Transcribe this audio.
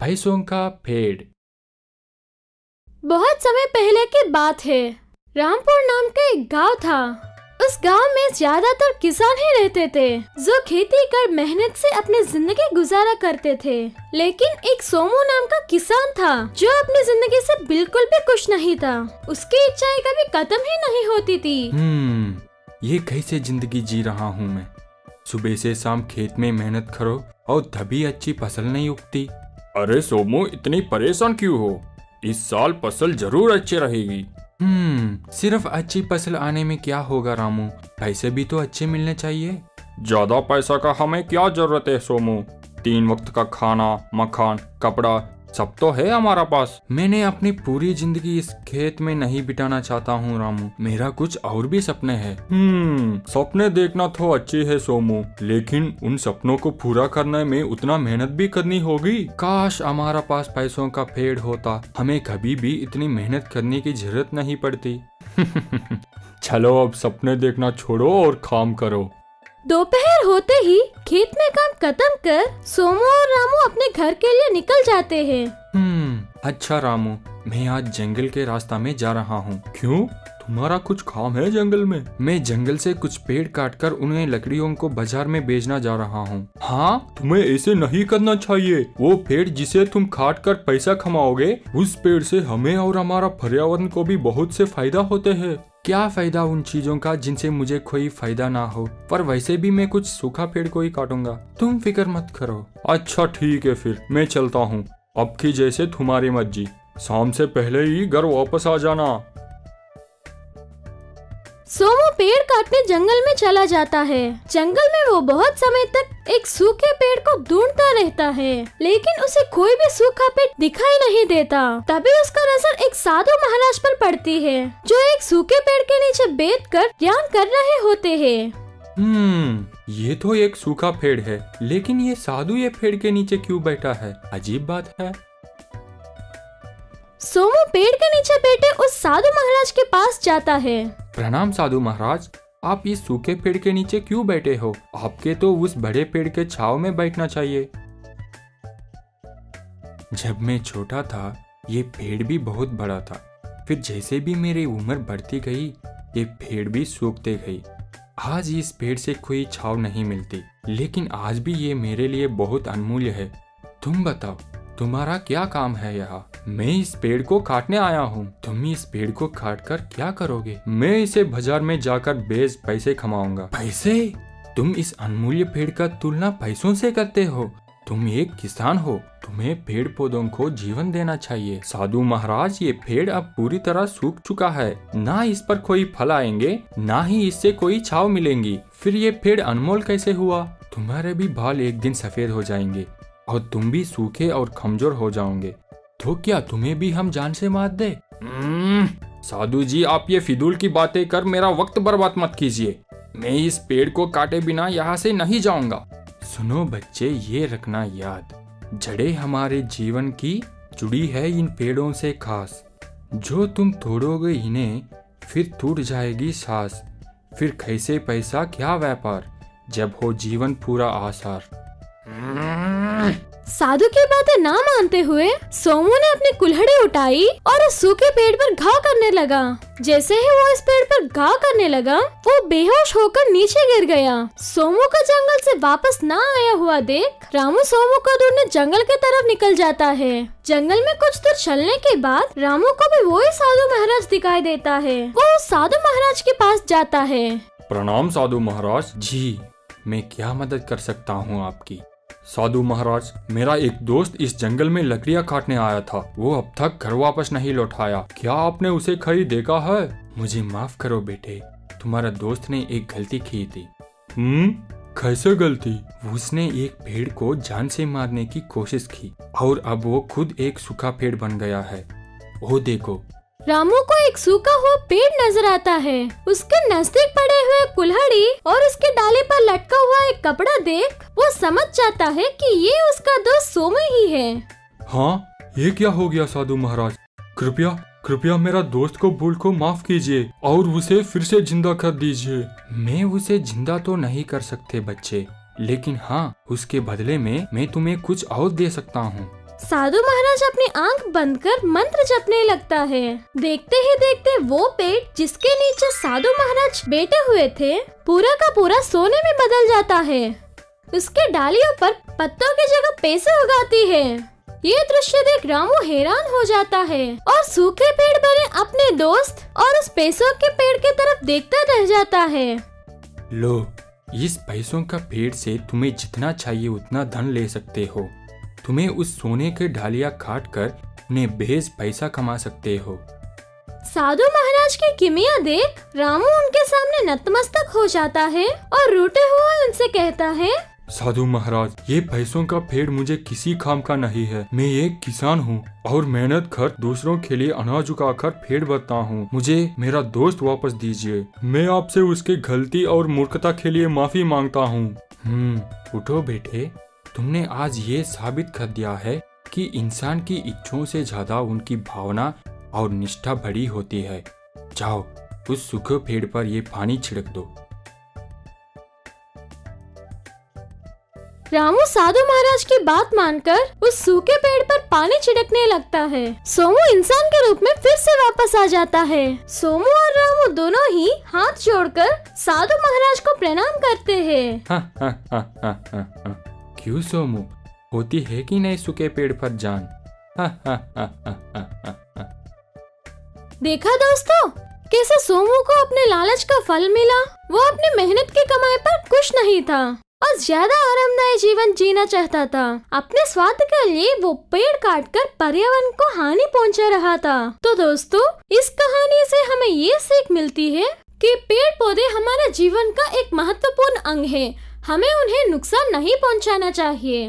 पैसों का पेड़। बहुत समय पहले की बात है। रामपुर नाम का एक गांव था। उस गांव में ज्यादातर किसान ही रहते थे, जो खेती कर मेहनत से अपनी जिंदगी गुजारा करते थे। लेकिन एक सोमू नाम का किसान था, जो अपनी जिंदगी से बिल्कुल भी खुश नहीं था। उसकी इच्छाएं कभी खत्म ही नहीं होती थी। ये कैसे जिंदगी जी रहा हूँ मैं। सुबह से शाम खेत में मेहनत करो और तभी अच्छी फसल नहीं उगती। अरे सोमू, इतनी परेशान क्यों हो? इस साल फसल जरूर अच्छी रहेगी। सिर्फ अच्छी फसल आने में क्या होगा रामू, पैसे भी तो अच्छे मिलने चाहिए। ज्यादा पैसा का हमें क्या जरूरत है सोमू? 3 वक्त का खाना, मकान, कपड़ा सब तो है हमारा पास। मैंने अपनी पूरी जिंदगी इस खेत में नहीं बिताना चाहता हूँ रामू। मेरा कुछ और भी सपने हैं। सपने देखना तो अच्छी है सोमू, लेकिन उन सपनों को पूरा करने में उतना मेहनत भी करनी होगी। काश हमारा पास पैसों का पेड़ होता, हमें कभी भी इतनी मेहनत करने की जरूरत नहीं पड़ती। चलो अब सपने देखना छोड़ो और काम करो। दोपहर होते ही खेत में काम खत्म कर सोमू और रामू अपने घर के लिए निकल जाते हैं। अच्छा रामू, मैं आज जंगल के रास्ता में जा रहा हूँ। क्यों, तुम्हारा कुछ काम है जंगल में? मैं जंगल से कुछ पेड़ काटकर उन्हें लकड़ियों को बाजार में बेचना जा रहा हूँ। हाँ, तुम्हें ऐसे नहीं करना चाहिए। वो पेड़ जिसे तुम काट कर पैसा कमाओगे, उस पेड़ से हमें और हमारा पर्यावरण को भी बहुत से फायदा होते हैं। क्या फायदा उन चीजों का जिनसे मुझे कोई फायदा ना हो, पर वैसे भी मैं कुछ सूखा पेड़ को ही काटूंगा। तुम फिक्र मत करो। अच्छा ठीक है, फिर मैं चलता हूँ। अब की जैसे तुम्हारी मर्जी, शाम से पहले ही घर वापस आ जाना। सोमू पेड़ काटने जंगल में चला जाता है। जंगल में वो बहुत समय तक एक सूखे पेड़ को ढूंढता रहता है, लेकिन उसे कोई भी सूखा पेड़ दिखाई नहीं देता। तभी उसका नजर एक साधु महाराज पर पड़ती है, जो एक सूखे पेड़ के नीचे बैठकर ध्यान कर रहे होते हैं। ये तो एक सूखा पेड़ है, लेकिन ये साधु ये पेड़ के नीचे क्यों बैठा है? अजीब बात है। सोमू पेड़ के नीचे बैठे उस साधु महाराज के पास जाता है। प्रणाम साधु महाराज, आप इस सूखे पेड़ के नीचे क्यों बैठे हो? आपके तो उस बड़े पेड़ के छांव में बैठना चाहिए। जब मैं छोटा था, ये पेड़ भी बहुत बड़ा था। फिर जैसे भी मेरी उम्र बढ़ती गई, ये पेड़ भी सूखते गई। आज इस पेड़ से कोई छांव नहीं मिलती, लेकिन आज भी ये मेरे लिए बहुत अनमूल्य है। तुम बताओ, तुम्हारा क्या काम है यहाँ? मैं इस पेड़ को काटने आया हूँ। तुम इस पेड़ को काट कर क्या करोगे? मैं इसे बाजार में जाकर बेच पैसे कमाऊंगा। पैसे? तुम इस अनमूल्य पेड़ का तुलना पैसों से करते हो? तुम एक किसान हो, तुम्हें पेड़ पौधों को जीवन देना चाहिए। साधु महाराज, ये पेड़ अब पूरी तरह सूख चुका है। ना इस पर कोई फल आएंगे, ना ही इससे कोई छांव मिलेंगी। फिर ये पेड़ अनमोल कैसे हुआ? तुम्हारे भी बाल एक दिन सफेद हो जाएंगे और तुम भी सूखे और कमजोर हो जाओगे। तो क्या तुम्हें भी हम जान से मार दे? साधु जी, आप ये फिजूल की बातें कर मेरा वक्त बर्बाद मत कीजिए। मैं इस पेड़ को काटे बिना यहाँ से नहीं जाऊंगा। सुनो बच्चे, ये रखना याद, जड़ें हमारे जीवन की जुड़ी है इन पेड़ों से खास। जो तुम तोड़ोगे इन्हें, फिर टूट जाएगी सांस। फिर कैसे पैसा क्या व्यापार, जब हो जीवन पूरा आसार। साधु की बातें ना मानते हुए सोमू ने अपनी कुल्हाड़ी उठाई और उस सूखे पेड़ पर घाव करने लगा। जैसे ही वो इस पेड़ पर घाव करने लगा, वो बेहोश होकर नीचे गिर गया। सोमू का जंगल से वापस ना आया हुआ देख रामू सोमू को ढूंढने जंगल की तरफ निकल जाता है। जंगल में कुछ दूर चलने के बाद रामू को भी वही साधु महाराज दिखाई देता है। वो उस साधु महाराज के पास जाता है। प्रणाम साधु महाराज जी, मैं क्या मदद कर सकता हूँ आपकी? साधु महाराज, मेरा एक दोस्त इस जंगल में लकड़ियाँ काटने आया था। वो अब तक घर वापस नहीं लौट आया। क्या आपने उसे कहीं देखा है? मुझे माफ करो बेटे, तुम्हारा दोस्त ने एक गलती की थी। कैसे गलती? उसने एक पेड़ को जान से मारने की कोशिश की और अब वो खुद एक सूखा पेड़ बन गया है। वो देखो। रामू को एक सूखा हुआ पेड़ नजर आता है। उसके नजदीक पड़े हुए कुल्हाड़ी और उसके डाले पर लटका हुआ एक कपड़ा देख वो समझ जाता है कि ये उसका दोस्त सोमू ही है। हाँ, ये क्या हो गया साधु महाराज? कृपया मेरा दोस्त को भूल को माफ कीजिए और उसे फिर से जिंदा कर दीजिए। मैं उसे जिंदा तो नहीं कर सकते बच्चे, लेकिन हाँ, उसके बदले में मैं तुम्हें कुछ और दे सकता हूँ। साधु महाराज अपनी आंख बंद कर मंत्र जपने लगता है। देखते ही देखते वो पेड़ जिसके नीचे साधु महाराज बैठे हुए थे पूरा का पूरा सोने में बदल जाता है। उसके डालियों पर पत्तों की जगह पैसे उगाती है। ये दृश्य देख रामू हैरान हो जाता है और सूखे पेड़ बने अपने दोस्त और उस पैसों के पेड़ की तरफ देखता रह जाता है। लो, इस पैसों का पेड़ से तुम्हें जितना चाहिए उतना धन ले सकते हो। तुम्हें उस सोने के डालियाँ काट कर उन्हें बेच पैसा कमा सकते हो। साधु महाराज की किमिया देख रामू उनके सामने नतमस्तक हो जाता है और रूठे हुए उनसे कहता है, साधु महाराज, ये पैसों का पेड़ मुझे किसी काम का नहीं है। मैं एक किसान हूँ और मेहनत कर दूसरों के लिए अनाज उगाकर पेड़ बनाता हूँ। मुझे मेरा दोस्त वापस दीजिए। मैं आपसे उसके गलती और मूर्खता के लिए माफी मांगता हूँ। उठो बेटे, तुमने आज ये साबित कर दिया है कि इंसान की इच्छाओं से ज्यादा उनकी भावना और निष्ठा बड़ी होती है। जाओ, उस सूखे पेड़ पर ये पानी छिड़क दो। रामू साधु महाराज की बात मानकर उस सूखे पेड़ पर पानी छिड़कने लगता है। सोमू इंसान के रूप में फिर से वापस आ जाता है। सोमू और रामू दोनों ही हाथ जोड़कर साधु महाराज को प्रणाम करते हैं। क्यों सोमू, होती है कि नहीं सूखे पेड़ पर जान? देखा दोस्तों, कैसे सोमू को अपने लालच का फल मिला। वो अपनी मेहनत की कमाई पर खुश नहीं था और ज्यादा आरामदायी जीवन जीना चाहता था। अपने स्वार्थ के लिए वो पेड़ काटकर पर्यावरण को हानि पहुंचा रहा था। तो दोस्तों, इस कहानी से हमें ये सीख मिलती है कि पेड़ पौधे हमारे जीवन का एक महत्वपूर्ण अंग है। हमें उन्हें नुकसान नहीं पहुंचाना चाहिए।